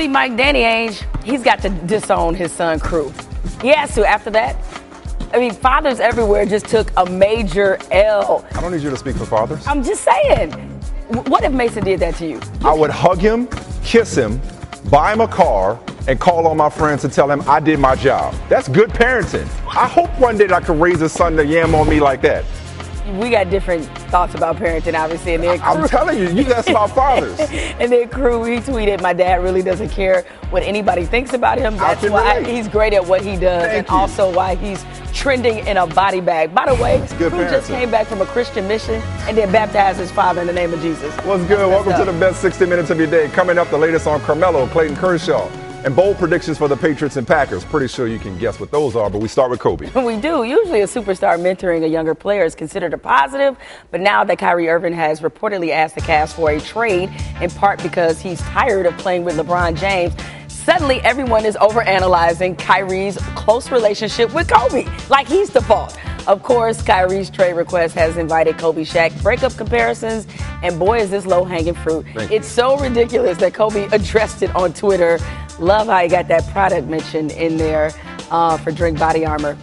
See, Mike, Danny Ainge, he's got to disown his son, Crew. He has to. After that, I mean, fathers everywhere just took a major L. I don't need you to speak for fathers. I'm just saying. What if Mason did that to you? I would hug him, kiss him, buy him a car, and call on my friends and tell him I did my job. That's good parenting. I hope one day I can raise a son to yam on me like that. We got different thoughts about parenting, obviously. And then I'm telling you, that's my fathers. And then Crew, he tweeted, my dad really doesn't care what anybody thinks about him. That's why he's great at what he does, also why he's trending in a body bag. By the way, Crew just came back from a Christian mission and then baptized his father in the name of Jesus. What's good? Welcome to the best 60 minutes of your day. Coming up, the latest on Carmelo, Clayton Kershaw, and bold predictions for the Patriots and Packers. Pretty sure you can guess what those are, but we start with Kobe. We do. Usually a superstar mentoring a younger player is considered a positive, but now that Kyrie Irving has reportedly asked the Cavs for a trade, in part because he's tired of playing with LeBron James, suddenly everyone is overanalyzing Kyrie's close relationship with Kobe, like he's the fault. Of course, Kyrie's trade request has invited Kobe-Shaq breakup comparisons, and boy, is this low-hanging fruit. It's so ridiculous that Kobe addressed it on Twitter. Love how he got that product mention in there for Drink Body Armor.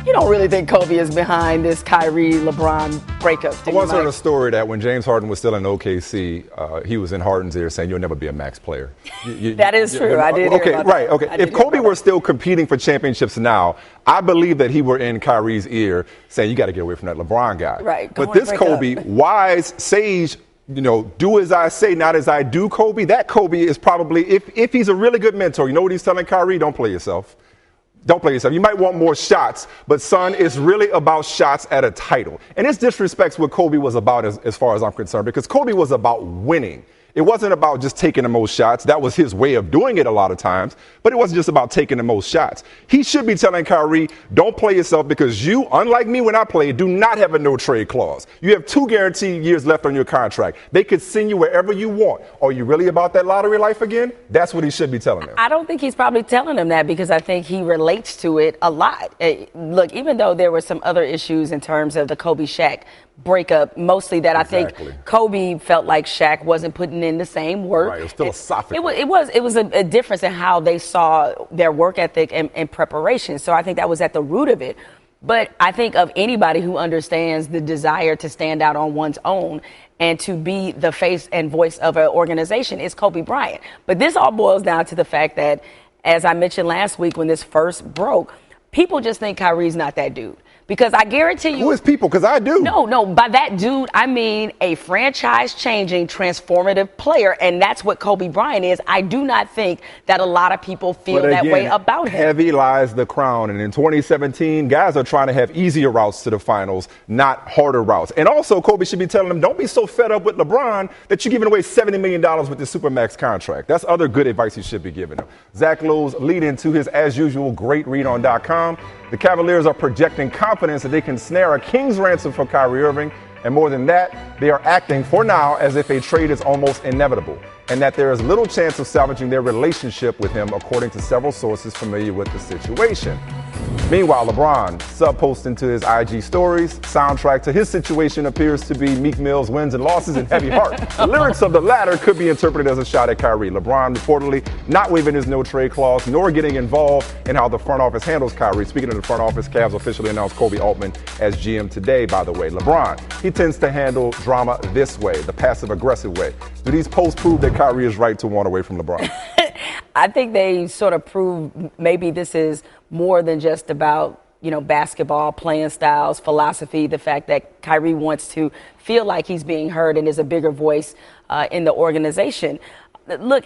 You don't really think Kobe is behind this Kyrie-LeBron breakup? I once heard a story that when James Harden was still in OKC, he was in Harden's ear saying, "You'll never be a max player." That is true. I did hear about that. Okay. If Kobe were still competing for championships now, I believe that he were in Kyrie's ear saying, "You got to get away from that LeBron guy." Right. But this Kobe, wise, sage, do as I say, not as I do, Kobe. That Kobe is probably, if he's a really good mentor, you know what he's telling Kyrie? Don't play yourself. Don't play yourself. You might want more shots, but son, it's really about shots at a title. And this disrespects what Kobe was about as far as I'm concerned, because Kobe was about winning. It wasn't about just taking the most shots. That was his way of doing it a lot of times, but it wasn't just about taking the most shots. He should be telling Kyrie, don't play yourself, because you, unlike me when I played, do not have a no-trade clause. You have 2 guaranteed years left on your contract. They could send you wherever you want. Are you really about that lottery life again? That's what he should be telling him. I don't think he's probably telling him that, because I think he relates to it a lot. Look, even though there were some other issues in terms of the Kobe-Shaq breakup, mostly that I think Kobe felt like Shaq wasn't putting in the same work. Right, it was philosophical. It was a difference in how they saw their work ethic and preparation. So I think that was at the root of it. But I think of anybody who understands the desire to stand out on one's own and to be the face and voice of an organization, is Kobe Bryant. But this all boils down to the fact that, as I mentioned last week when this first broke, people just think Kyrie's not that dude. Because I guarantee you. Who is people? Because I do. No. By that dude, I mean a franchise-changing, transformative player. And that's what Kobe Bryant is. I do not think that a lot of people feel that way about him. Heavy lies the crown. And in 2017, guys are trying to have easier routes to the finals, not harder routes. And also, Kobe should be telling them, don't be so fed up with LeBron that you're giving away $70 million with this Supermax contract. That's other good advice he should be giving them. Zach Lowe's lead into his, as usual, great read on .com. The Cavaliers are projecting confidence that they can snare a king's ransom for Kyrie Irving. And more than that, they are acting for now as if a trade is almost inevitable, and that there is little chance of salvaging their relationship with him, according to several sources familiar with the situation. Meanwhile, LeBron sub-posting to his IG stories, soundtrack to his situation appears to be Meek Mill's Wins and Losses and Heavy Heart. The lyrics of the latter could be interpreted as a shot at Kyrie. LeBron reportedly not waiving his no-trade clause, nor getting involved in how the front office handles Kyrie. Speaking of the front office, Cavs officially announced Kobe Altman as GM today, by the way. LeBron, he tends to handle drama this way, the passive-aggressive way. Do these posts prove that Kyrie is right to want away from LeBron? I think they sort of prove maybe this is more than just about, basketball, playing styles, philosophy, the fact that Kyrie wants to feel like he's being heard and is a bigger voice in the organization. Look,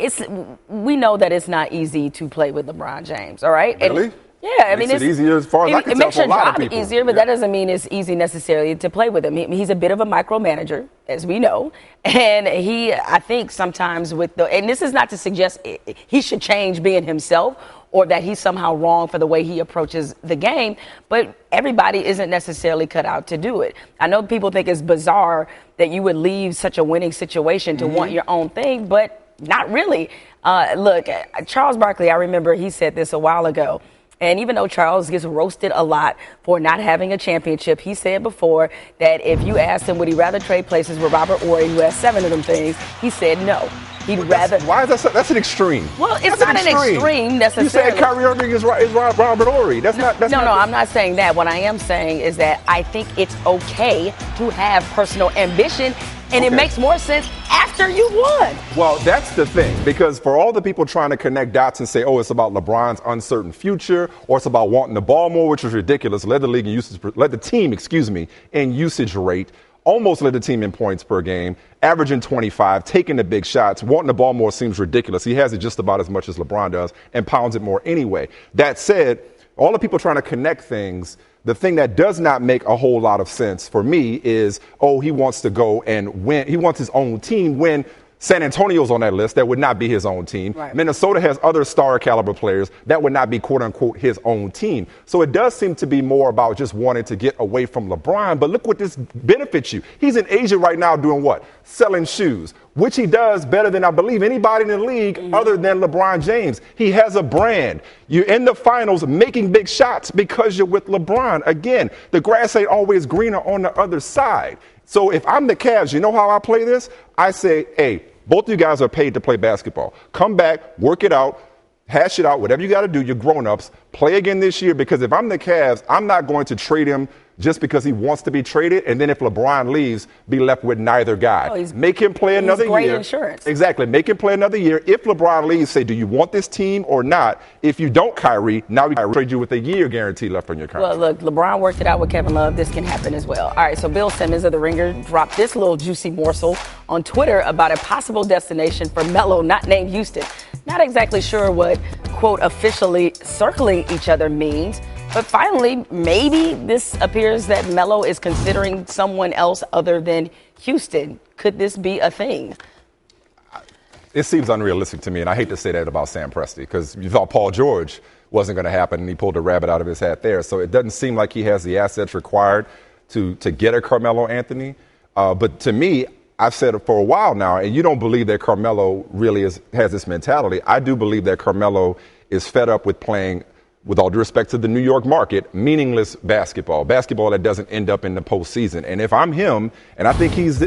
we know that it's not easy to play with LeBron James, all right? Really? Yeah, I mean, it's easier as far as I can tell for a lot of people. It makes your job easier, but that doesn't mean it's easy necessarily to play with him. He's a bit of a micromanager, as we know, and I think sometimes and this is not to suggest he should change being himself or that he's somehow wrong for the way he approaches the game, but everybody isn't necessarily cut out to do it. I know people think it's bizarre that you would leave such a winning situation to want your own thing, but not really. Look, Charles Barkley, I remember he said this a while ago. And even though Charles gets roasted a lot for not having a championship, he said before that if you asked him would he rather trade places with Robert Ory, who has 7 of them things, he said no. He'd rather. Why is that? That's an extreme. Well, it's not an extreme necessarily. You said Kyrie Irving is Robert Horry. I'm not saying that. What I am saying is that I think it's okay to have personal ambition, and it makes more sense after you won. Well, that's the thing, because for all the people trying to connect dots and say, oh, it's about LeBron's uncertain future, or it's about wanting the ball more, which was ridiculous, led the team in usage rate. Almost led the team in points per game, averaging 25, taking the big shots. Wanting the ball more seems ridiculous. He has it just about as much as LeBron does and pounds it more anyway. That said, all the people trying to connect things, the thing that does not make a whole lot of sense for me is, oh, he wants to go and win. He wants his own team win. San Antonio's on that list. That would not be his own team. Right. Minnesota has other star caliber players. That would not be, quote unquote, his own team. So it does seem to be more about just wanting to get away from LeBron. But look what this benefits you. He's in Asia right now doing what? Selling shoes, which he does better than I believe anybody in the league other than LeBron James. He has a brand. You're in the finals making big shots because you're with LeBron. Again, the grass ain't always greener on the other side. So if I'm the Cavs, you know how I play this? I say, hey, both of you guys are paid to play basketball. Come back, work it out, hash it out, whatever you got to do. You're grown-ups. Play again this year, because if I'm the Cavs, I'm not going to trade him just because he wants to be traded, and then if LeBron leaves, be left with neither guy. Make him play another year. Great insurance. Exactly. Make him play another year. If LeBron leaves, say, do you want this team or not? If you don't, Kyrie, now we trade you with a year guarantee left on your contract. Well, look, LeBron worked it out with Kevin Love. This can happen as well. All right, so Bill Simmons of The Ringer dropped this little juicy morsel on Twitter about a possible destination for Melo, not named Houston. Not exactly sure what, quote, officially circling each other means. But finally, maybe this appears that Melo is considering someone else other than Houston. Could this be a thing? It seems unrealistic to me, and I hate to say that about Sam Presti, because you thought Paul George wasn't going to happen, and he pulled a rabbit out of his hat there. So it doesn't seem like he has the assets required to get a Carmelo Anthony. But to me, I've said it for a while now, and you don't believe that Carmelo really has this mentality. I do believe that Carmelo is fed up with playing, with all due respect to the New York market, meaningless basketball that doesn't end up in the postseason. And if I'm him, and I think he's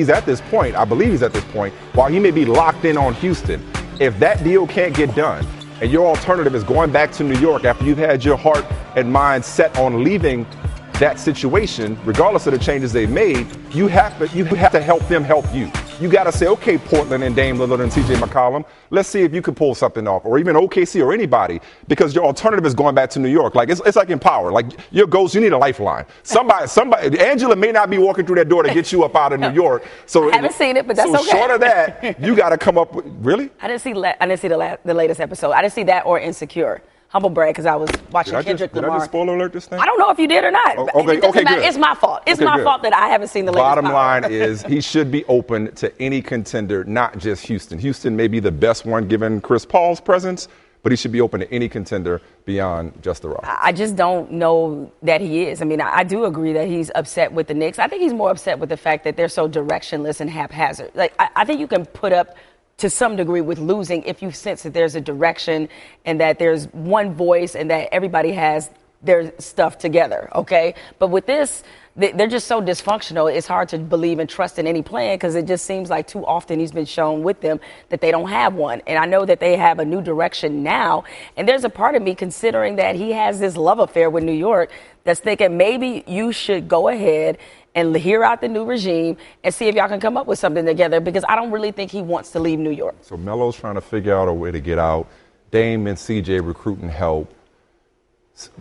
at this point, I believe he's at this point, while he may be locked in on Houston, if that deal can't get done, and your alternative is going back to New York after you've had your heart and mind set on leaving that situation, regardless of the changes they've made, you have to help them help you. You got to say, okay, Portland and Dame Lillard and TJ McCollum, let's see if you can pull something off, or even OKC or anybody, because your alternative is going back to New York. Like it's like in Power, like your goals, you need a lifeline. Somebody, Angela may not be walking through that door to get you up out of New York. So I haven't seen it, but that's okay. So short of that, you got to come up with, really? I didn't see the latest episode. I didn't see that or Insecure. Humble brag, because I was watching Kendrick Lamar. Did I just spoiler alert this thing? I don't know if you did or not. Okay, good. It's my fault. It's my fault that I haven't seen the latest. Bottom line is he should be open to any contender, not just Houston. Houston may be the best one given Chris Paul's presence, but he should be open to any contender beyond just the Rockets. I just don't know that he is. I mean, I do agree that he's upset with the Knicks. I think he's more upset with the fact that they're so directionless and haphazard. Like, I think you can put up to some degree with losing if you sense that there's a direction and that there's one voice and that everybody has their stuff together, okay? But with this, they're just so dysfunctional, it's hard to believe and trust in any plan, because it just seems like too often he's been shown with them that they don't have one. And I know that they have a new direction now, and there's a part of me, considering that he has this love affair with New York, that's thinking maybe you should go ahead and hear out the new regime and see if y'all can come up with something together, because I don't really think he wants to leave New York. So Melo's trying to figure out a way to get out. Dame and CJ recruiting help.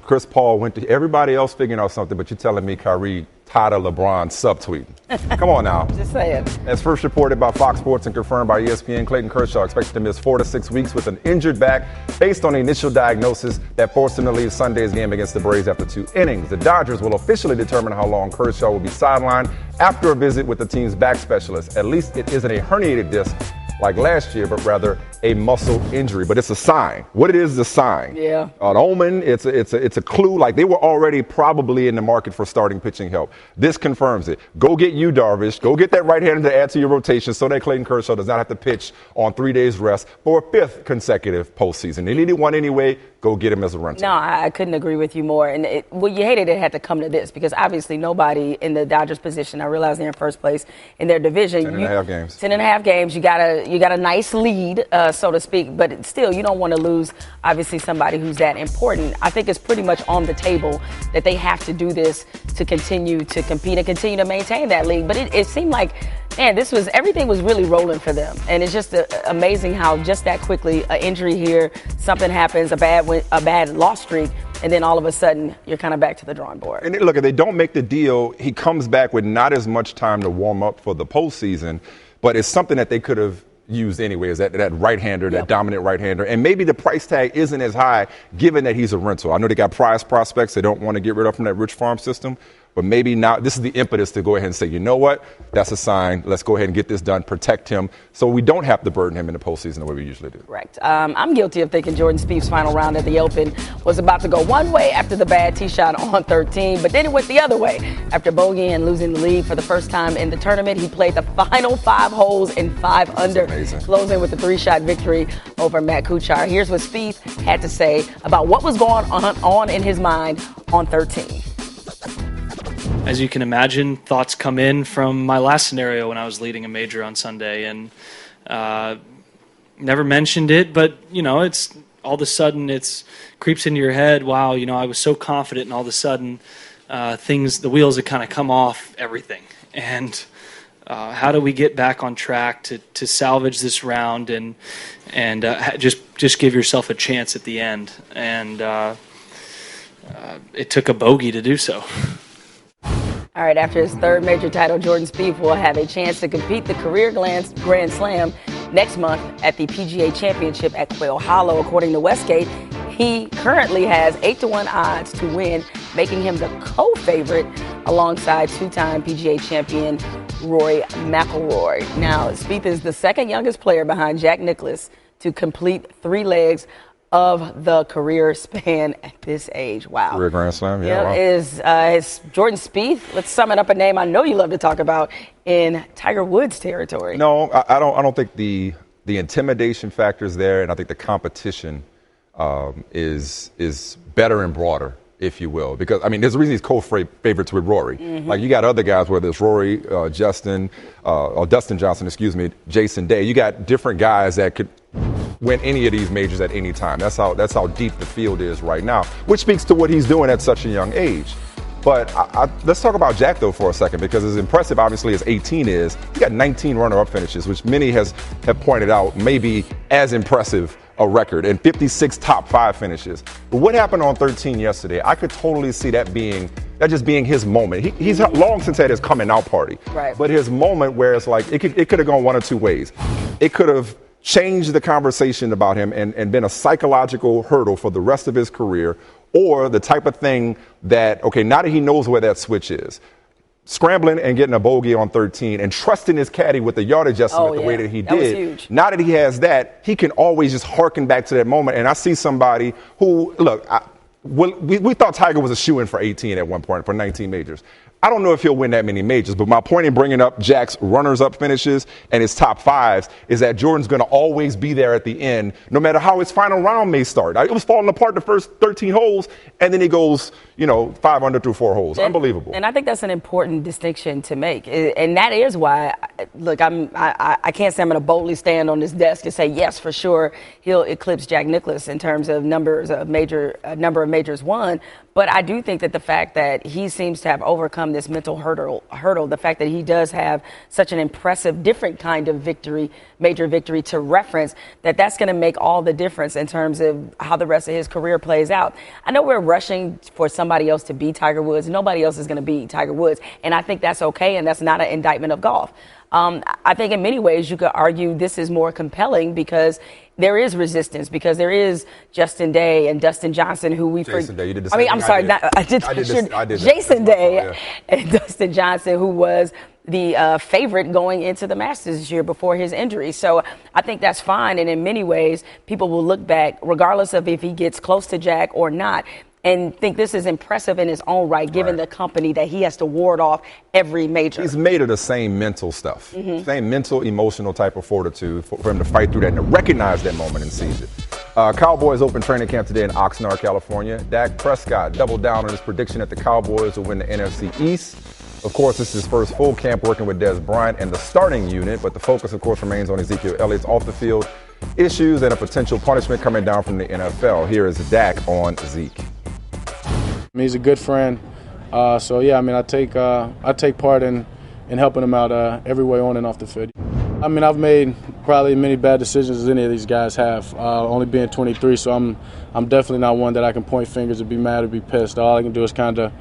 Chris Paul went to everybody else figuring out something, but you're telling me Kyrie tired of LeBron subtweeting. Come on now. Just saying. As first reported by Fox Sports and confirmed by ESPN, Clayton Kershaw expected to miss 4 to 6 weeks with an injured back based on the initial diagnosis that forced him to leave Sunday's game against the Braves after 2 innings. The Dodgers will officially determine how long Kershaw will be sidelined after a visit with the team's back specialist. At least it isn't a herniated disc like last year, but rather a muscle injury, but it's a sign. What it is a sign. Yeah. An omen, it's a clue. Like, they were already probably in the market for starting pitching help. This confirms it. Go get you, Darvish. Go get that right-hander to add to your rotation so that Clayton Kershaw does not have to pitch on 3 days rest for a 5th consecutive postseason. They needed one anyway. Go get him as a rental. No, I couldn't agree with you more. And you hated it had to come to this, because obviously nobody in the Dodgers position, I realize they're in first place in their division. 10.5 games. 10.5 games. You got a nice lead, so to speak, but still you don't want to lose, obviously, somebody who's that important. I think it's pretty much on the table that they have to do this to continue to compete and continue to maintain that lead. But it seemed like, man, everything was really rolling for them. And it's just amazing how just that quickly, an injury here, something happens, a bad loss streak, and then all of a sudden you're kind of back to the drawing board. And look, if they don't make the deal, he comes back with not as much time to warm up for the postseason, but it's something that they could have used anyway, is that right-hander, that dominant right-hander. And maybe the price tag isn't as high given that he's a rental. I know they got prize prospects they don't want to get rid of from that rich farm system, but maybe now this is the impetus to go ahead and say, you know what, that's a sign. Let's go ahead and get this done, protect him, so we don't have to burden him in the postseason the way we usually do. Correct. I'm guilty of thinking Jordan Spieth's final round at the Open was about to go one way after the bad tee shot on 13, but then it went the other way. After bogeying and losing the lead for the first time in the tournament, he played the final 5 holes in 5 under, closing with a 3-shot victory over Matt Kuchar. Here's what Spieth had to say about what was going on in his mind on 13. As you can imagine, thoughts come in from my last scenario when I was leading a major on Sunday, and never mentioned it, but it's all of a sudden it's creeps into your head. Wow, I was so confident, and all of a sudden the wheels have kind of come off everything. And how do we get back on track to salvage this round and just give yourself a chance at the end? And it took a bogey to do so. All right, after his 3rd major title, Jordan Spieth will have a chance to compete the career Grand Slam next month at the PGA Championship at Quail Hollow. According to Westgate, he currently has 8-1 odds to win, making him the co-favorite alongside 2-time PGA champion Rory McIlroy. Now, Spieth is the 2nd youngest player behind Jack Nicklaus to complete 3 legs of the career span at this age. Wow. Career Grand Slam, yeah. Wow. Is Jordan Spieth, let's sum it up, a name I know you love to talk about, in Tiger Woods territory. No, I don't think the intimidation factor is there, and I think the competition is better and broader, if you will. Because, there's a reason he's co-favorites with Rory. Mm-hmm. Like, you got other guys, whether it's Rory, Dustin Johnson, Jason Day. You got different guys that could win any of these majors at any time. That's how deep the field is right now, which speaks to what he's doing at such a young age. But let's talk about Jack, though, for a second, because as impressive, obviously, as 18 is, he got 19 runner-up finishes, which many have pointed out may be as impressive a record, and 56 top 5 finishes. But what happened on 13 yesterday, I could totally see that just being his moment. He's long since had his coming out party. Right. But his moment where it's like, it could have gone one or two ways. It could have changed the conversation about him and been a psychological hurdle for the rest of his career, or the type of thing that, okay, now that he knows where that switch is, scrambling and getting a bogey on 13 and trusting his caddy with the yardage estimate the way that he did. Was huge. Now that he has that, he can always just harken back to that moment. And I see somebody who, look, we thought Tiger was a shoo-in for 18 at one point, for 19 majors. I don't know if he'll win that many majors, but my point in bringing up Jack's runners-up finishes and his top 5s is that Jordan's going to always be there at the end, no matter how his final round may start. It was falling apart the first 13 holes, and then he goes, 5 under through 4 holes. Unbelievable. And I think that's an important distinction to make, and that is why, look, I can't say I'm going to boldly stand on this desk and say yes, for sure, he'll eclipse Jack Nicklaus in terms of number of majors won. But I do think that the fact that he seems to have overcome this mental hurdle, the fact that he does have such an impressive, different kind of victory, major victory to reference, that's going to make all the difference in terms of how the rest of his career plays out. I know we're rushing for somebody else to beat Tiger Woods. Nobody else is going to beat Tiger Woods. And I think that's okay, and that's not an indictment of golf. I think in many ways you could argue this is more compelling because there is resistance, because there is Justin Day and Dustin Johnson, who Jason Day, you did the same thing. Jason Day That's and Dustin Johnson, who was the favorite going into the Masters this year before his injury. So I think that's fine. And in many ways, people will look back, regardless of if he gets close to Jack or not, and think this is impressive in his own right, given the company that he has to ward off every major. He's made of the same mental stuff, same mental, emotional type of fortitude for him to fight through that and to recognize that moment and seize it. Cowboys open training camp today in Oxnard, California. Dak Prescott doubled down on his prediction that the Cowboys will win the NFC East. Of course, this is his first full camp working with Des Bryant and the starting unit, but the focus, of course, remains on Ezekiel Elliott's off-the-field issues and a potential punishment coming down from the NFL. Here is Dak on Zeke. He's a good friend, so yeah. I mean, I take part in helping him out every way on and off the field. I mean, I've made probably many bad decisions as any of these guys have. Only being 23, so I'm definitely not one that I can point fingers or be mad or be pissed. All I can do is kind of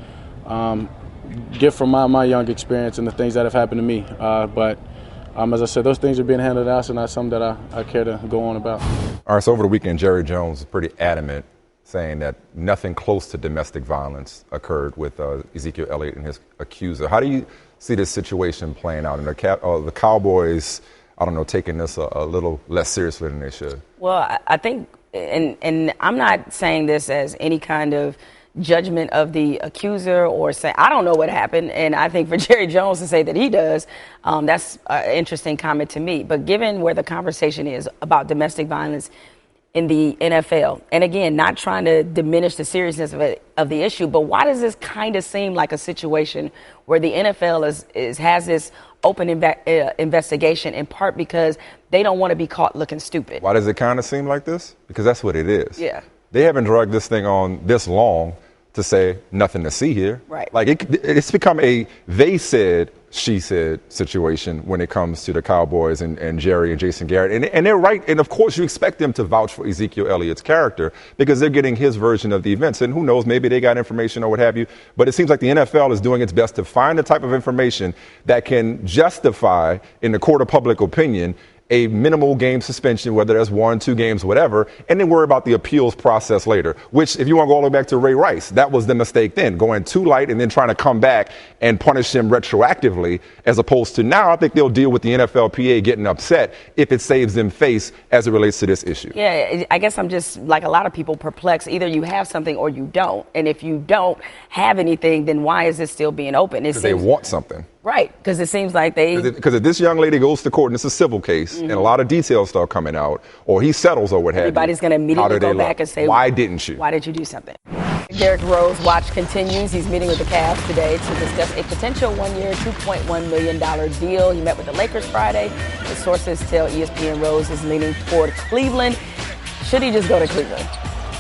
get from my young experience and the things that have happened to me. But as I said, those things are being handled out, so not something that I care to go on about. All right, so over the weekend, Jerry Jones was pretty adamant, saying that nothing close to domestic violence occurred with Ezekiel Elliott and his accuser. How do you see this situation playing out? And the Cowboys, I don't know, taking this a little less seriously than they should. Well, I think, and I'm not saying this as any kind of judgment of the accuser or say, I don't know what happened. And I think for Jerry Jones to say that he does, that's an interesting comment to me. But given where the conversation is about domestic violence in the NFL, and again, not trying to diminish the seriousness of the issue, but why does this kind of seem like a situation where the NFL has this open investigation, in part because they don't want to be caught looking stupid? Why does it kind of seem like this? Because that's what it is. Yeah. They haven't dragged this thing on this long to say nothing to see here. Right. Like it's become a they said, she said situation when it comes to the Cowboys and Jerry and Jason Garrett. And they're right. And of course you expect them to vouch for Ezekiel Elliott's character because they're getting his version of the events. And who knows, maybe they got information or what have you. But it seems like the NFL is doing its best to find the type of information that can justify in the court of public opinion a minimal game suspension, whether that's 1, 2 games, whatever, and then worry about the appeals process later, which if you want to go all the way back to Ray Rice, that was the mistake then, going too light and then trying to come back and punish him retroactively, as opposed to now I think they'll deal with the NFLPA getting upset if it saves them face as it relates to this issue. Yeah, I guess I'm just, like a lot of people, perplexed. Either you have something or you don't. And if you don't have anything, then why is this still being open? Because they want something. Right, because it seems like they... Because if this young lady goes to court and it's a civil case and a lot of details start coming out, or he settles or what have you, everybody's going to immediately go back and say, why didn't you? Why did you do something? Derrick Rose watch continues. He's meeting with the Cavs today to discuss a potential one-year, $2.1 million deal. He met with the Lakers Friday. The sources tell ESPN Rose is leaning toward Cleveland. Should he just go to Cleveland?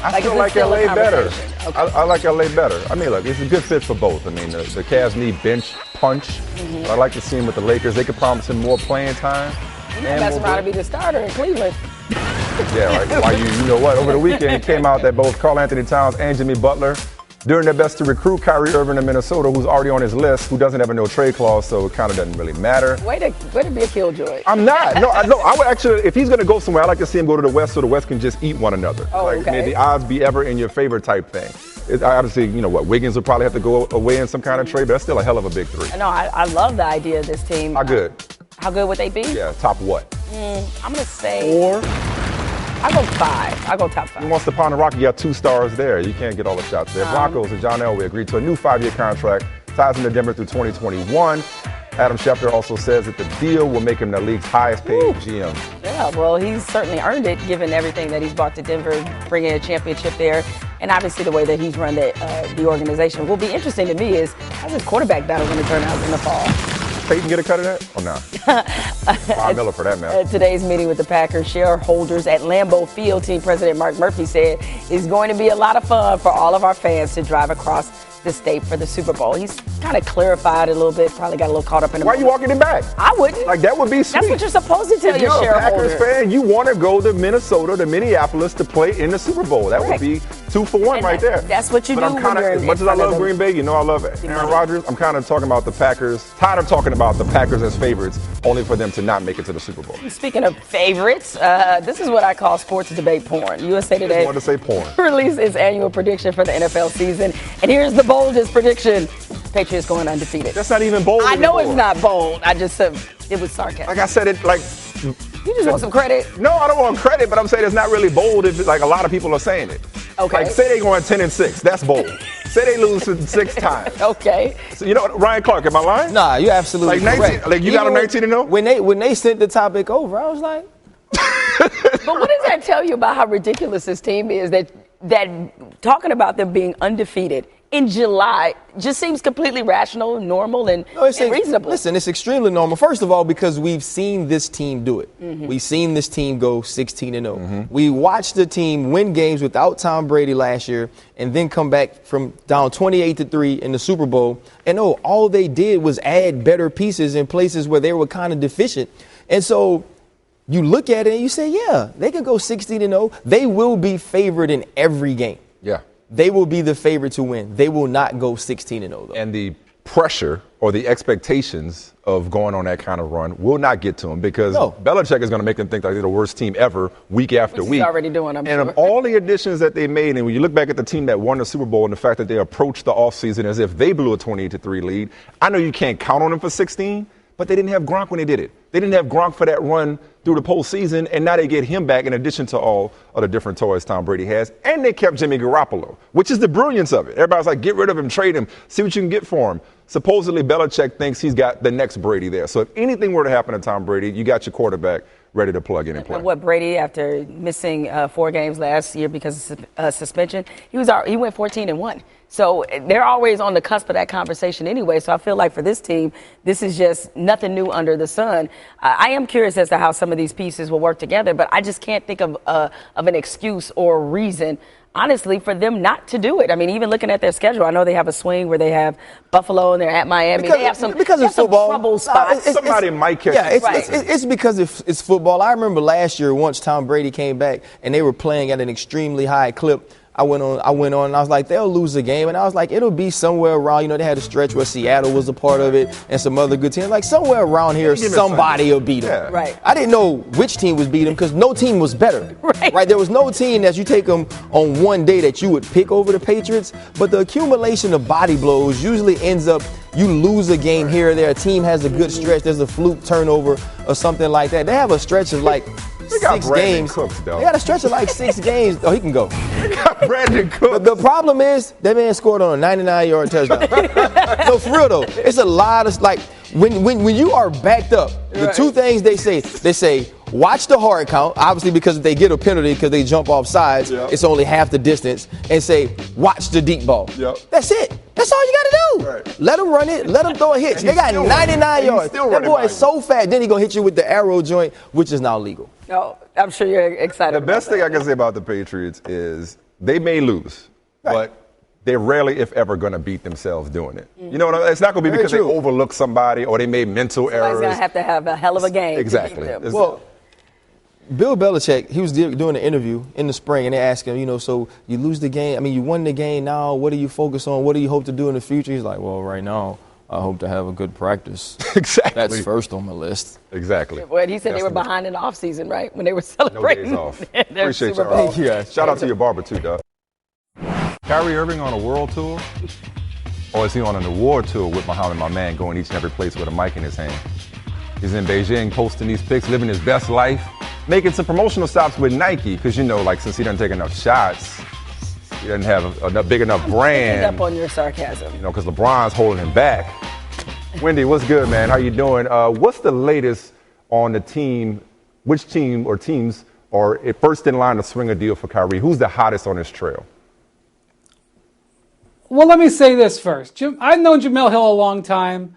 I feel like LA better. Okay. I like LA better. I mean, look, it's a good fit for both. I mean, the Cavs need bench punch. I like to see him with the Lakers. They could promise him more playing time. That's about to be the starter in Cleveland. Yeah, right. Why you know what? Over the weekend, it came out that both Karl Anthony Towns and Jimmy Butler doing their best to recruit Kyrie Irving to Minnesota, who's already on his list, who doesn't have a no-trade clause, so it kind of doesn't really matter. Way to be a killjoy. I'm not. No, I would actually, if he's going to go somewhere, I'd like to see him go to the West so the West can just eat one another. Oh, like, okay. May the odds be ever in your favor type thing. Obviously, you know what, Wiggins will probably have to go away in some kind of trade, but that's still a hell of a big three. No, I love the idea of this team. How good? How good would they be? Yeah, top what? I'm going to say... 4? I'll go 5. I'll go top 5. He wants to pound the rock. You got 2 stars there. You can't get all the shots there. Broncos and John Elway agreed to a new 5-year contract, ties him to Denver through 2021. Adam Schefter also says that the deal will make him the league's highest paid GM. Yeah, well, he's certainly earned it, given everything that he's brought to Denver, bringing a championship there, and obviously the way that he's run the organization. What will be interesting to me is how's his quarterback battle going to turn out in the fall? Peyton get a cut of that? Oh, no. Bob Miller for that, man. At today's meeting with the Packers shareholders at Lambeau Field, team president Mark Murphy said it's going to be a lot of fun for all of our fans to drive across the state for the Super Bowl. He's kind of clarified it a little bit, probably got a little caught up in the Why are you walking him back? I wouldn't. Like, that would be sweet. That's what you're supposed to tell if your you're shareholders. a Packers fan, you want to go to Minnesota, to Minneapolis to play in the Super Bowl. That would be 2 for 1 right there. That's what you do. But I'm kind of, as much as I love Green Bay, you know I love it. Aaron Rodgers, I'm kind of talking about the Packers, tired of talking about the Packers as favorites, only for them to not make it to the Super Bowl. Speaking of favorites, this is what I call sports debate porn. USA Today I just wanted to say porn. released its annual prediction for the NFL season, and here's the boldest prediction. Patriots going undefeated. That's not even bold I know anymore. it's not bold. I just said it was sarcasm. Like I said, it like. You just want some credit? No, I don't want credit, but I'm saying it's not really bold if like a lot of people are saying it. Okay. Like say they going 10-6, that's bold. Say they lose 6 times. Okay. So you know what, Ryan Clark, am I lying? Nah, you're absolutely Like 19, correct. like you got them 19-0? When they sent the topic over, I was like, But what does that tell you about how ridiculous this team is? That talking about them being undefeated in July just seems completely rational, normal, and reasonable. Listen, it's extremely normal. First of all, because we've seen this team do it. We've seen this team go 16-0. We watched the team win games without Tom Brady last year and then come back from down 28-3 in the Super Bowl. And all they did was add better pieces in places where they were kind of deficient. And so you look at it and you say, yeah, they can go 16-0. They will be favored in every game. Yeah. They will be the favorite to win. They will not go 16-0, though. And the pressure or the expectations of going on that kind of run will not get to them because Belichick is going to make them think like they're the worst team ever week after week. He's already doing, I'm sure. And of all the additions that they made, and when you look back at the team that won the Super Bowl and the fact that they approached the offseason as if they blew a 28-3 lead, I know you can't count on them for 16, but they didn't have Gronk when they did it. They didn't have Gronk for that run through the postseason, and now they get him back in addition to all of the different toys Tom Brady has. And they kept Jimmy Garoppolo, which is the brilliance of it. Everybody's like, get rid of him, trade him, see what you can get for him. Supposedly, Belichick thinks he's got the next Brady there. So if anything were to happen to Tom Brady, you got your quarterback ready to plug in and play. And what Brady, after missing 4 games last year because of suspension, he went 14-1. So they're always on the cusp of that conversation anyway. So I feel like for this team, this is just nothing new under the sun. I am curious as to how some of these pieces will work together, but I just can't think of an excuse or reason, honestly, for them not to do it. I mean, even looking at their schedule, I know they have a swing where they have Buffalo and they're at Miami. They have some trouble spots. Somebody might catch it. Right. It's because it's football. I remember last year once Tom Brady came back and they were playing at an extremely high clip. I went on and I was like, they'll lose the game. And I was like, it'll be somewhere around, they had a stretch where Seattle was a part of it and some other good teams. Like somewhere around here, somebody will beat them. Yeah. Right. I didn't know which team was beating them because no team was better. Right. There was no team that you take them on one day that you would pick over the Patriots. But the accumulation of body blows usually ends up you lose a game here or there. A team has a good stretch. There's a fluke turnover or something like that. They have a stretch of like 6 games. Cooks, though. They got a stretch of like 6 games. Oh, he can go. They got Brandon Cooks. The problem is that man scored on a 99-yard touchdown. No, for real though, it's a lot of like when you are backed up. The two things they say, watch the hard count, obviously because if they get a penalty because they jump off sides, it's only half the distance, and say, watch the deep ball. That's it. That's all you got to do. Right. Let them run it. Let them throw a hit. They got 99 yards. That boy is so fat. Then he going to hit you with the arrow joint, which is now legal. Oh, I'm sure you're excited. The best thing I can say about the Patriots is they may lose, but they're rarely, if ever, going to beat themselves doing it. You know what I mean? It's not going to be because they overlooked somebody or they made mental errors. Somebody's going to have a hell of a game. Exactly. Well, Bill Belichick, he was doing an interview in the spring, and they asked him, so you lose the game. I mean, you won the game now. What do you focus on? What do you hope to do in the future? He's like, well, right now, I hope to have a good practice. Exactly. That's first on my list. Exactly. Well, he said they were behind in the offseason, right? When they were celebrating. No days off. Appreciate Super y'all. Bowl. Thank you, guys. Shout out to your barber, too, Doug. Kyrie Irving on a world tour? Or is he on an award tour with Muhammad, my man, going each and every place with a mic in his hand? He's in Beijing posting these pics, living his best life, making some promotional stops with Nike, because, since he doesn't take enough shots, he doesn't have a big enough brand. Up on your sarcasm. Because LeBron's holding him back. Wendy, what's good, man? How you doing? What's the latest on the team? Which team or teams are first in line to swing a deal for Kyrie? Who's the hottest on this trail? Well, let me say this first. I've known Jemele Hill a long time,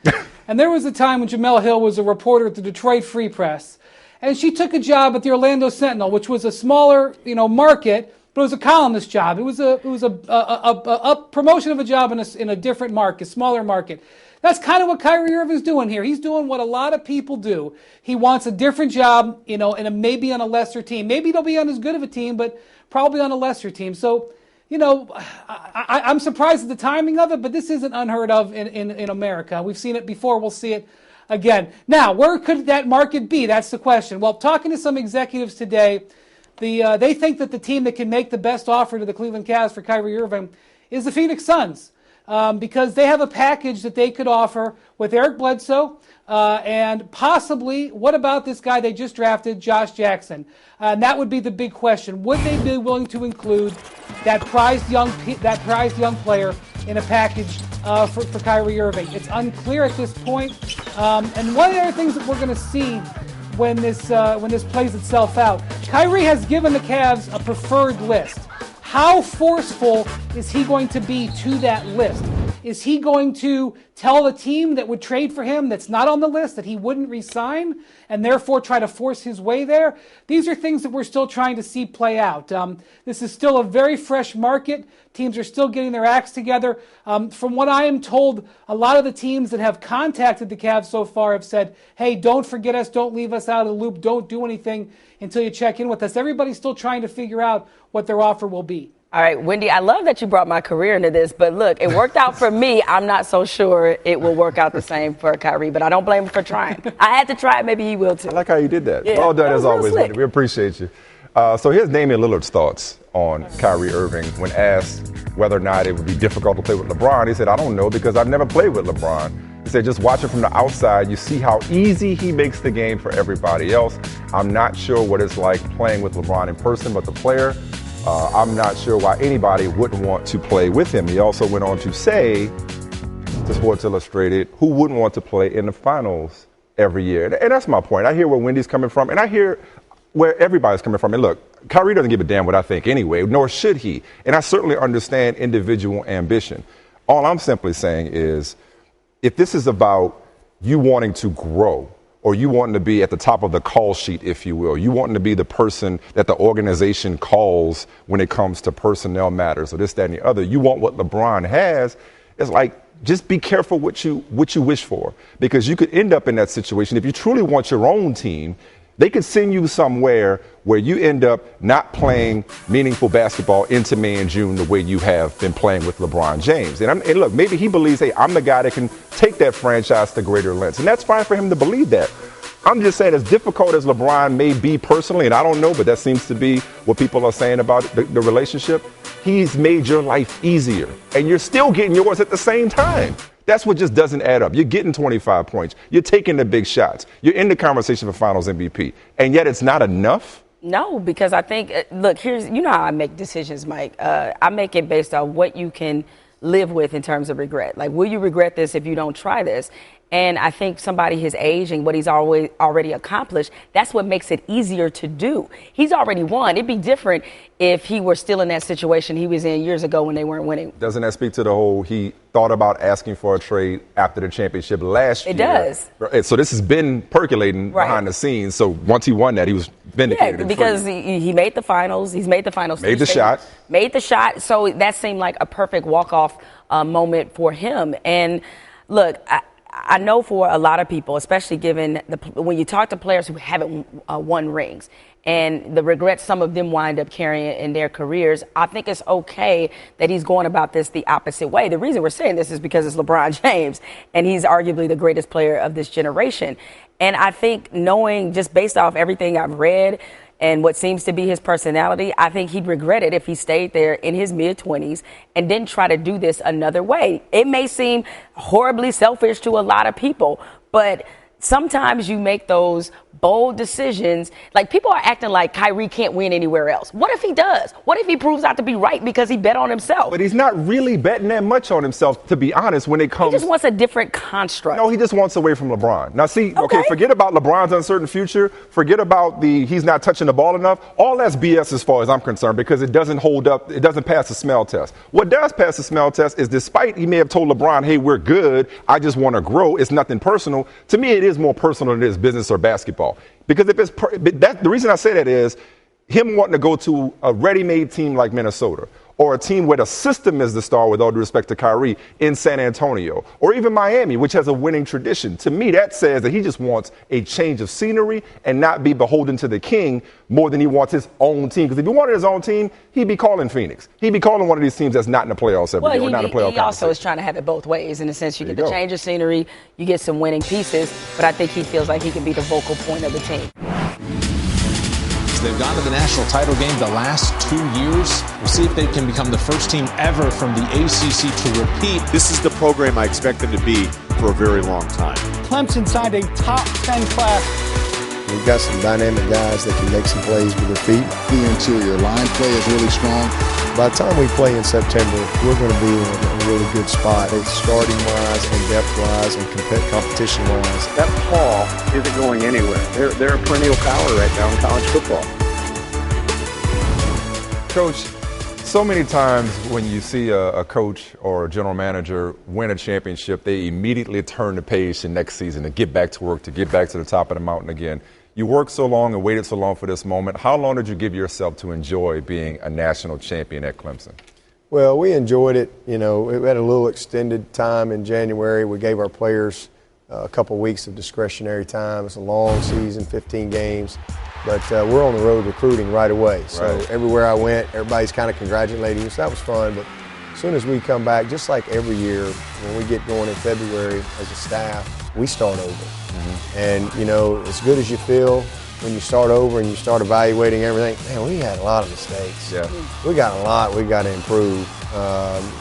and there was a time when Jemele Hill was a reporter at the Detroit Free Press, and she took a job at the Orlando Sentinel, which was a smaller, market, but it was a columnist job. It was a promotion of a job in a different market, smaller market. That's kind of what Kyrie Irving's doing here. He's doing what a lot of people do. He wants a different job, and maybe on a lesser team. Maybe they'll be on as good of a team, but probably on a lesser team. So, I'm surprised at the timing of it, but this isn't unheard of in America. We've seen it before. We'll see it again. Now, where could that market be? That's the question. Well, talking to some executives today, they think that the team that can make the best offer to the Cleveland Cavs for Kyrie Irving is the Phoenix Suns. because they have a package that they could offer with Eric Bledsoe and possibly, what about this guy they just drafted, Josh Jackson? And that would be the big question. Would they be willing to include that prized young player in a package for Kyrie Irving? It's unclear at this point. And one of the other things that we're going to see when this plays itself out, Kyrie has given the Cavs a preferred list. How forceful is he going to be to that list? Is he going to tell the team that would trade for him that's not on the list that he wouldn't resign and therefore try to force his way there? These are things that we're still trying to see play out. This is still a very fresh market. Teams are still getting their acts together. From what I am told, a lot of the teams that have contacted the Cavs so far have said, hey, don't forget us, don't leave us out of the loop, don't do anything until you check in with us. Everybody's still trying to figure out what their offer will be. All right, Wendy, I love that you brought my career into this, but look, it worked out for me. I'm not so sure it will work out the same for Kyrie, but I don't blame him for trying. I had to try it. Maybe he will too. I like how you did that. Yeah, Well done that as was real always, slick. Wendy. We appreciate you. So here's Damian Lillard's thoughts on Kyrie Irving when asked whether or not it would be difficult to play with LeBron. He said, I don't know because I've never played with LeBron. He said, just watching from the outside, you see how easy he makes the game for everybody else. I'm not sure what it's like playing with LeBron in person, but the player, I'm not sure why anybody wouldn't want to play with him. He also went on to say to Sports Illustrated, who wouldn't want to play in the finals every year? And that's my point. I hear where Wendy's coming from, and I hear where everybody's coming from. And look, Kyrie doesn't give a damn what I think anyway, nor should he. And I certainly understand individual ambition. All I'm simply saying is, if this is about you wanting to grow, or you wanting to be at the top of the call sheet, if you will, you wanting to be the person that the organization calls when it comes to personnel matters or this, that, and the other, you want what LeBron has, it's like, just be careful what you wish for, because you could end up in that situation. If you truly want your own team, they could send you somewhere where you end up not playing meaningful basketball into May and June the way you have been playing with LeBron James. And look, maybe he believes, hey, I'm the guy that can take that franchise to greater lengths. And that's fine for him to believe that. I'm just saying, as difficult as LeBron may be personally, and I don't know, but that seems to be what people are saying about the relationship, he's made your life easier. And you're still getting yours at the same time. That's what just doesn't add up. You're getting 25 points. You're taking the big shots. You're in the conversation for finals MVP. And yet it's not enough? No, because I think, look, you know how I make decisions, Mike. I make it based on what you can live with in terms of regret. Like, will you regret this if you don't try this? And I think somebody his age and what he's already accomplished, that's what makes it easier to do. He's already won. It'd be different if he were still in that situation he was in years ago when they weren't winning. Doesn't that speak to the whole, he thought about asking for a trade after the championship last year? It does. So this has been percolating behind the scenes. So once he won that, he was vindicated. Yeah, because he made the finals. He's made the finals. Made the shot. Made the shot. So that seemed like a perfect walk-off moment for him. And look, I know for a lot of people, especially given when you talk to players who haven't won rings and the regrets some of them wind up carrying in their careers, I think it's okay that he's going about this the opposite way. The reason we're saying this is because it's LeBron James, and he's arguably the greatest player of this generation. And I think knowing, just based off everything I've read and what seems to be his personality, I think he'd regret it if he stayed there in his mid-20s and didn't try to do this another way. It may seem horribly selfish to a lot of people, but sometimes you make those bold decisions. Like, people are acting like Kyrie can't win anywhere else. What if he does? What if he proves out to be right because he bet on himself? But he's not really betting that much on himself, to be honest, when it comes. He just wants a different construct. No, he just wants away from LeBron. Now, see, okay, forget about LeBron's uncertain future. Forget about he's not touching the ball enough. All that's BS as far as I'm concerned, because it doesn't hold up. It doesn't pass the smell test. What does pass the smell test is, despite he may have told LeBron, hey, we're good, I just want to grow, it's nothing personal. To me, it is more personal than it is business or basketball. Because if it's the reason I say that is him wanting to go to a ready-made team like Minnesota, or a team where the system is the star, with all due respect to Kyrie, in San Antonio, or even Miami, which has a winning tradition. To me, that says that he just wants a change of scenery and not be beholden to the king more than he wants his own team. Because if he wanted his own team, he'd be calling Phoenix. He'd be calling one of these teams that's not in the playoffs every year, or not in the playoff. He also is trying to have it both ways. In a sense, you get the change of scenery, you get some winning pieces, but I think he feels like he can be the vocal point of the team. They've gone to the national title game the last 2 years. We'll see if they can become the first team ever from the ACC to repeat. This is the program I expect them to be for a very long time. Clemson signed a top 10 class. We've got some dynamic guys that can make some plays with their feet. The interior line play is really strong. By the time we play in September, we're going to be in a really good spot, starting-wise and depth-wise and competition-wise. That ball isn't going anywhere. They're a perennial power right now in college football. Coach, so many times when you see a coach or a general manager win a championship, they immediately turn the page to next season to get back to work, to get back to the top of the mountain again. You worked so long and waited so long for this moment. How long did you give yourself to enjoy being a national champion at Clemson? Well, we enjoyed it. You know, we had a little extended time in January. We gave our players a couple weeks of discretionary time. It's a long season, 15 games. But we're on the road recruiting right away. So everywhere I went, everybody's kind of congratulating us. That was fun. But as soon as we come back, just like every year, when we get going in February as a staff, we start over. Mm-hmm. And, you know, as good as you feel when you start over and you start evaluating everything, man, we had a lot of mistakes. Yeah. We got a lot we got to improve,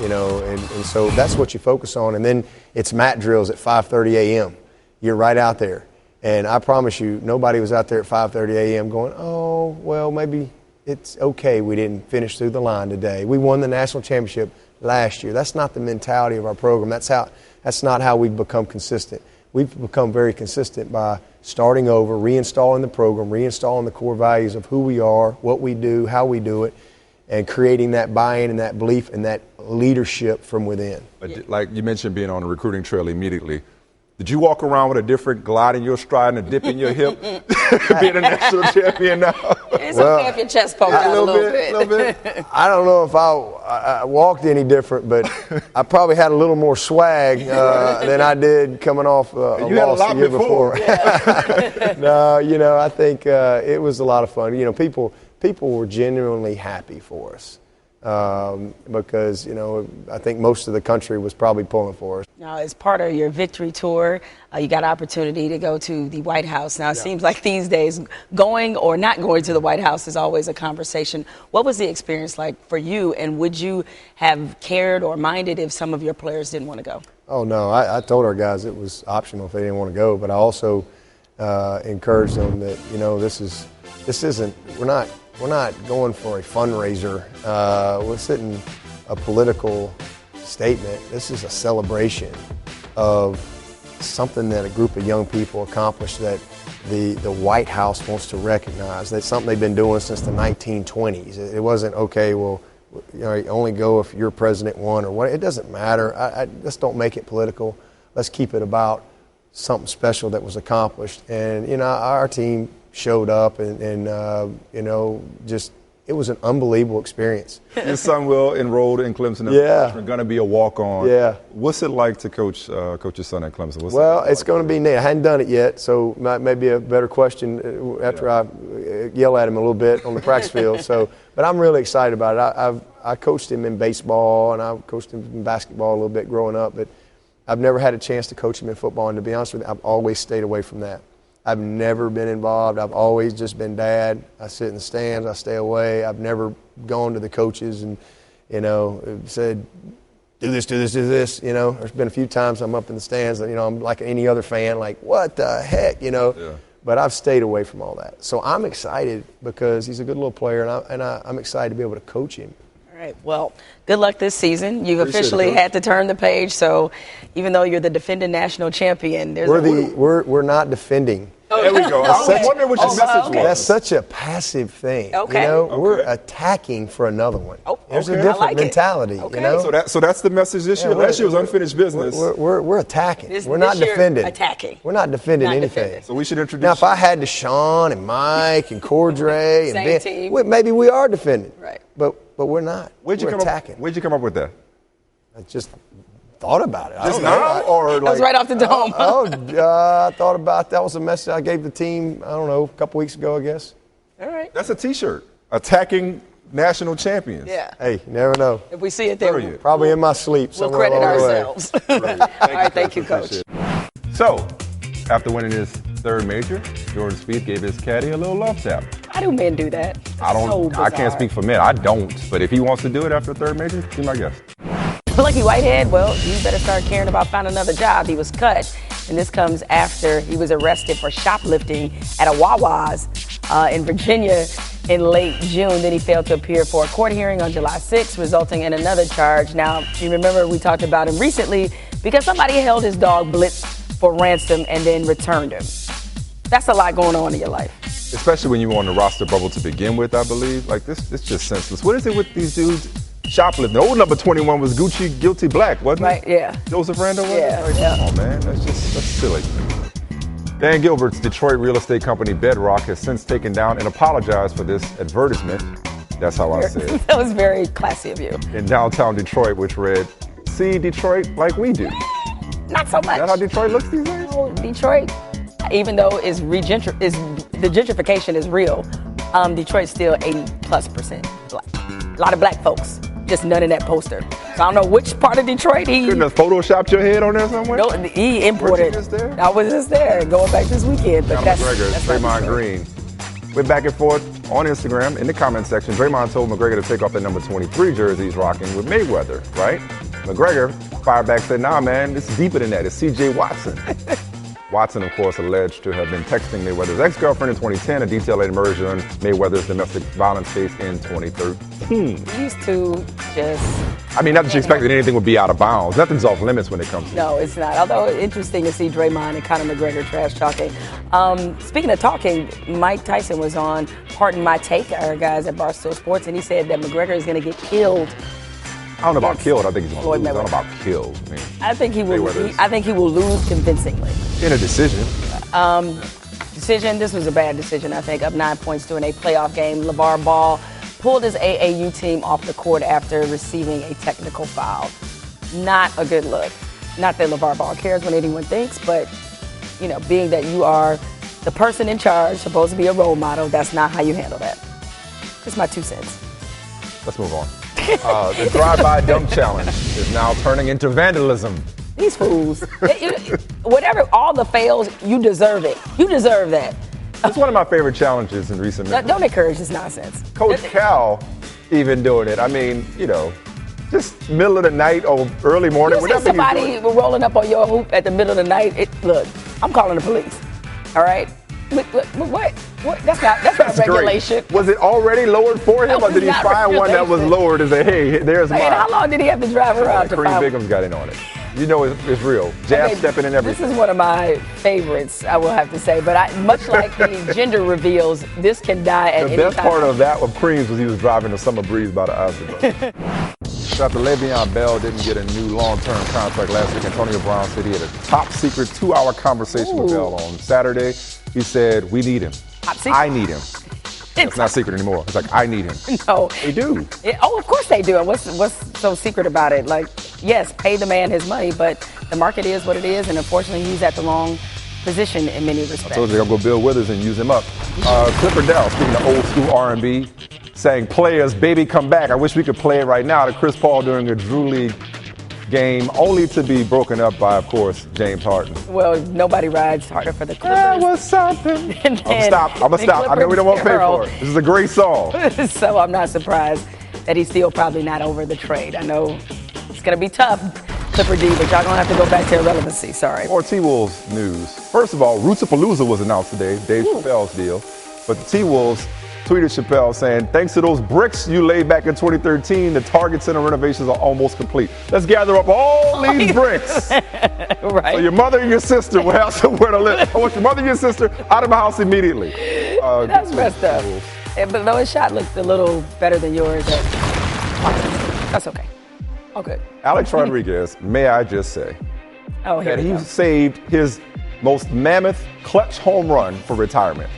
you know, and so that's what you focus on. And then it's mat drills at 5:30 a.m. You're right out there. And I promise you, nobody was out there at 5:30 a.m. going, oh, well, maybe it's okay we didn't finish through the line today. We won the national championship last year. That's not the mentality of our program. That's not how we've become consistent. We've become very consistent by starting over, reinstalling the program, reinstalling the core values of who we are, what we do, how we do it, and creating that buy-in and that belief and that leadership from within. But like you mentioned being on the recruiting trail immediately, did you walk around with a different glide in your stride and a dip in your hip, being a national champion now? It's okay if your chest pokes out a little bit. I don't know if I walked any different, but I probably had a little more swag than I did coming off a loss the year before. No, you know, I think it was a lot of fun. You know, people were genuinely happy for us. Because, you know, I think most of the country was probably pulling for us. Now, as part of your victory tour, you got an opportunity to go to the White House. Now, it seems like these days going or not going to the White House is always a conversation. What was the experience like for you, and would you have cared or minded if some of your players didn't want to go? Oh, no. I told our guys it was optional if they didn't want to go, but I also encouraged them that, you know, we're not going for a fundraiser. We're sitting a political statement. This is a celebration of something that a group of young people accomplished that the White House wants to recognize. That's something they've been doing since the 1920s. It wasn't, okay, well, you know, you only go if your president won or what. It doesn't matter. Let's don't make it political. Let's keep it about something special that was accomplished. And, you know, our team showed up and you know, just it was an unbelievable experience. Your son Will enrolled in Clemson. Yeah. Going to be a walk-on. Yeah. What's it like to coach your son at Clemson? It's going to be neat. I hadn't done it yet, so maybe a better question after I yell at him a little bit on the practice field. But I'm really excited about it. I coached him in baseball and I coached him in basketball a little bit growing up, but I've never had a chance to coach him in football. And to be honest with you, I've always stayed away from that. I've never been involved. I've always just been dad. I sit in the stands. I stay away. I've never gone to the coaches and, you know, said, do this, do this, do this. You know, there's been a few times I'm up in the stands. You know, I'm like any other fan, like, what the heck, you know. Yeah. But I've stayed away from all that. So I'm excited because he's a good little player, and I'm excited to be able to coach him. All right. Well, good luck this season. You've officially had to turn the page. So even though you're the defending national champion, we're not defending. Oh, there we go. I was wondering what your message was. That's such a passive thing. Okay. You know, we're attacking for another one. There's a different mentality. You know. So that's the message this year. Last year was unfinished business. We're attacking. We're not defending. Attacking. We're not defending anything. So we should introduce. Now, if I had Deshaun and Mike and Cordray and Ben, maybe we are defending. Right. But we're not. We're attacking. Where'd you come up with that? I just thought about it. Just now, or that was right off the dome. I thought about that was a message I gave the team. I don't know, a couple weeks ago, I guess. All right. That's a T-shirt. Attacking national champions. Yeah. Hey, you never know. If we see it there, probably in my sleep. We'll credit ourselves. All right, thank you, Coach. So, after winning his third major, Jordan Spieth gave his caddy a little love tap. do men do that? I can't speak for men. I don't. But if he wants to do it after a third major, be my guest. Lucky Whitehead, well, you better start caring about finding another job. He was cut, and this comes after he was arrested for shoplifting at a Wawa's in Virginia in late June. Then he failed to appear for a court hearing on July 6th, resulting in another charge. Now, you remember we talked about him recently because somebody held his dog Blitz for ransom and then returned him. That's a lot going on in your life. Especially when you were on the roster bubble to begin with, I believe. Like, this it's just senseless. What is it with these dudes shoplifting? The old number 21 was Gucci Guilty Black, wasn't it? Right, yeah. Joseph Randall, was Yeah, it? Like, yeah. Come on, man. That's silly. Dan Gilbert's Detroit real estate company Bedrock has since taken down and apologized for this advertisement. That's how I say it. That was very classy of you. In downtown Detroit, which read, "See Detroit like we do." Not so much. Is that how Detroit looks these days? No, Detroit, even though the gentrification is real, Detroit's still 80+% black. A lot of black folks, just none in that poster. So I don't know which part of Detroit he... Couldn't have photoshopped your head on there somewhere? No, he imported. Weren't you just there? I was just there, going back this weekend. But McGregor, that's Draymond Green. We're back and forth on Instagram in the comment section. Draymond told McGregor to take off the number 23 jersey he's rocking with Mayweather, right? McGregor fired back, said, "Nah, man, it's deeper than that. It's C.J. Watson." Watson, of course, alleged to have been texting Mayweather's ex-girlfriend in 2010. A detail later emerged on Mayweather's domestic violence case in 2013. These two just... I mean, not that you expected anything would be out of bounds. Nothing's off limits when it comes to No, it's not. Although interesting to see Draymond and Conor McGregor trash talking. Speaking of talking, Mike Tyson was on Pardon My Take, our guys at Barstool Sports, and he said that McGregor is going to get killed. I don't know about killed. I think he's going to lose. I don't know Mayweather. about killed. I mean, I think he will. I think he will lose convincingly. in a decision. This was a bad decision, I think. Up 9 points during a playoff game. LeVar Ball pulled his AAU team off the court after receiving a technical foul. Not a good look. Not that LeVar Ball cares what anyone thinks, but, you know, being that you are the person in charge, supposed to be a role model, that's not how you handle that. Just my 2 cents. Let's move on. The drive-by dunk challenge is now turning into vandalism. These fools. Whatever, all the fails, you deserve it. You deserve that. It's one of my favorite challenges in recent memory. Don't encourage this nonsense. Coach Cal even doing it. I mean, you know, just middle of the night or early morning. You see somebody rolling up on your hoop at the middle of the night, look, I'm calling the police. All right? What? That's not regulation. Great. Was it already lowered for him, or did he find one that was lowered and say, "Hey, there's mine"? How long did he have to drive around to find? Kareem Bigham's got in on it. You know it's real. Jab stepping and everything. This is one of my favorites, I will have to say. But much like the gender reveals, this can die at any time. The best part of that of Kareem's was he was driving the summer breeze by the Oscar. After Le'Veon Bell didn't get a new long-term contract last week, Antonio Brown said he had a top-secret 2-hour conversation with Bell on Saturday. He said, "We need him. Top secret? I need him." It's not secret anymore. It's like, I need him. No. They do. Of course they do. And what's so secret about it? Like, yes, pay the man his money, but the market is what it is, and unfortunately he's at the wrong position in many respects. I told you they're going to go Bill Withers and use him up. Clifford Dell, speaking of old school R&B, saying, "Players, baby, come back." I wish we could play it right now to Chris Paul during a Drew League game, only to be broken up by, of course, James Harden. Well, nobody rides harder for the Clippers. That was something. I'm gonna stop. I know we don't want to pay for it. This is a great song. So I'm not surprised that he's still probably not over the trade. I know it's going to be tough, Clipper D, but y'all going to have to go back to irrelevancy. Sorry. More T-Wolves news. First of all, Rootsapalooza was announced today, Dave Chappelle's deal. But the T-Wolves tweeted Chappelle saying, "Thanks to those bricks you laid back in 2013, the Target Center renovations are almost complete. Let's gather up all these bricks." Right. So your mother and your sister will have somewhere to live. I want your mother and your sister out of my house immediately. That's messed up. But though his shot looked a little better than yours, that's okay. Oh, good. Alex Rodriguez, may I just say, that he saved his most mammoth clutch home run for retirement.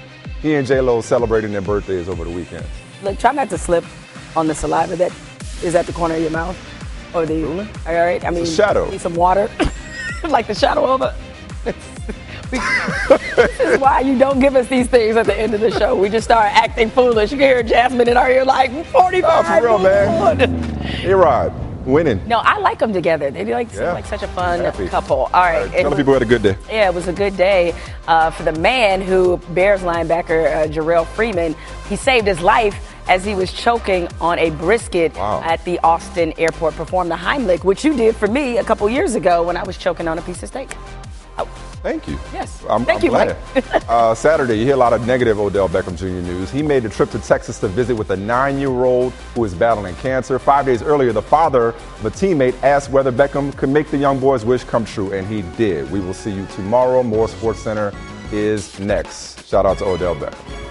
He and J-Lo celebrating their birthdays over the weekend. Look, try not to slip on the saliva that is at the corner of your mouth. Or the, really? All right? I mean, it's a shadow. Need some water. Like the shadow of a... This is why you don't give us these things at the end of the show. We just start acting foolish. You can hear Jasmine in our ear like, 45. Oh, for real, man. A-Rod, winning. No, I like them together. They seem like such a fun couple. All right. Tell the people had a good day. Yeah, it was a good day for the man who, Bears linebacker Jarrell Freeman, he saved his life as he was choking on a brisket at the Austin airport. Performed the Heimlich, which you did for me a couple years ago when I was choking on a piece of steak. Oh. Thank you. Yes. Thank you, glad. Saturday, you hear a lot of negative Odell Beckham Jr. news. He made the trip to Texas to visit with a 9-year-old who is battling cancer. 5 days earlier, the father of a teammate asked whether Beckham could make the young boy's wish come true, and he did. We will see you tomorrow. More SportsCenter is next. Shout out to Odell Beckham.